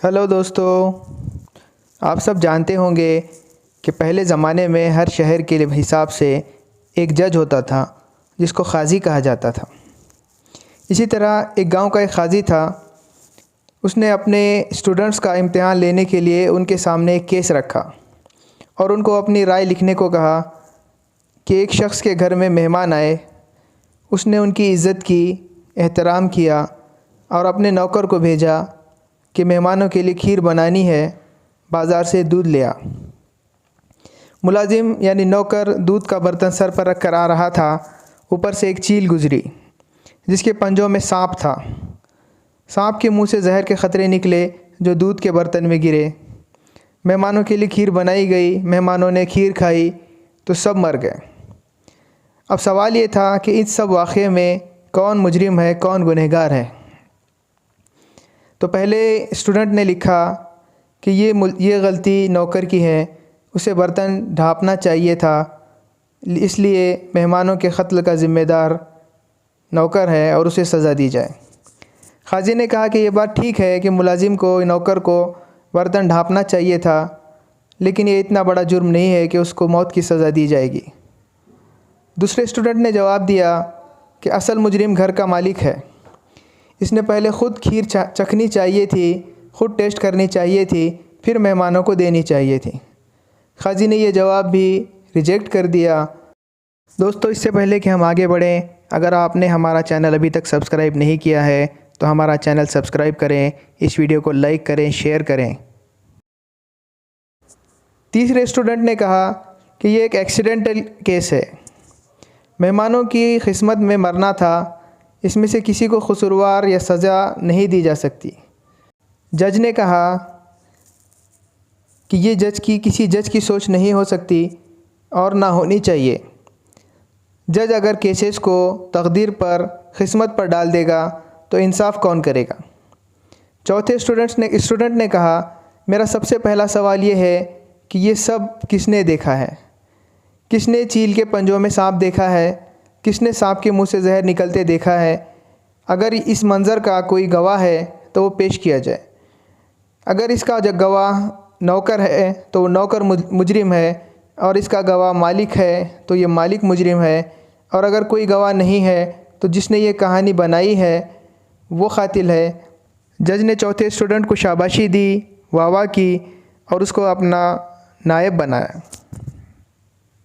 Hello दोस्तों, आप सब जानते होंगे कि पहले ज़माने में हर शहर के हिसाब से एक जज होता था जिसको क़ाज़ी कहा जाता था। इसी तरह एक गांव का एक क़ाज़ी था। उसने अपने स्टूडेंट्स का इम्तिहान लेने के लिए उनके सामने एक केस रखा और उनको अपनी राय लिखने को कहा कि एक शख्स के घर में मेहमान आए, उसने उनकी इज़्ज़त की, एहतराम किया और अपने नौकर को भेजा कि मेहमानों के लिए खीर बनानी है, बाज़ार से दूध ले आ। मुलाजिम यानी नौकर दूध का बर्तन सर पर रख कर आ रहा था। ऊपर से एक चील गुजरी जिसके पंजों में सांप था। सांप के मुंह से जहर के ख़तरे निकले जो दूध के बर्तन में गिरे। मेहमानों के लिए खीर बनाई गई, मेहमानों ने खीर खाई तो सब मर गए। अब सवाल ये था कि इस सब वाक़े में कौन मुजरिम है, कौन गुनहगार है। तो पहले स्टूडेंट ने लिखा कि ये गलती नौकर की है, उसे बर्तन ढाँपना चाहिए था, इसलिए मेहमानों के क़त्ल का ज़िम्मेदार नौकर है और उसे सज़ा दी जाए। क़ाज़ी ने कहा कि ये बात ठीक है कि मुलाजिम को, नौकर को बर्तन ढाँपना चाहिए था, लेकिन ये इतना बड़ा जुर्म नहीं है कि उसको मौत की सज़ा दी जाएगी। दूसरे स्टूडेंट ने जवाब दिया कि असल मुजरिम घर का मालिक है, इसने पहले ख़ुद खीर चखनी चाहिए थी, ख़ुद टेस्ट करनी चाहिए थी, फिर मेहमानों को देनी चाहिए थी। क़ाज़ी ने यह जवाब भी रिजेक्ट कर दिया। दोस्तों, इससे पहले कि हम आगे बढ़ें, अगर आपने हमारा चैनल अभी तक सब्सक्राइब नहीं किया है तो हमारा चैनल सब्सक्राइब करें, इस वीडियो को लाइक करें, शेयर करें। तीसरे स्टूडेंट ने कहा कि ये एक एक्सीडेंटल केस है, मेहमानों की क़िस्मत में मरना था, इसमें से किसी को कसूरवार या सज़ा नहीं दी जा सकती। जज ने कहा कि ये किसी जज की सोच नहीं हो सकती और ना होनी चाहिए। जज अगर केसेस को तकदीर पर, क़िस्मत पर डाल देगा तो इंसाफ कौन करेगा। चौथे स्टूडेंट ने कहा, मेरा सबसे पहला सवाल ये है कि ये सब किसने देखा है, किसने चील के पंजों में सांप देखा है, किसने सांप के मुंह से जहर निकलते देखा है। अगर इस मंज़र का कोई गवाह है तो वो पेश किया जाए। अगर इसका जो गवाह नौकर है तो वो नौकर मुजरिम है, और इसका गवाह मालिक है तो ये मालिक मुजरिम है, और अगर कोई गवाह नहीं है तो जिसने ये कहानी बनाई है वो क़ातिल है। जज ने चौथे स्टूडेंट को शाबाशी दी, वाह वाह की और उसको अपना नायब बनाया।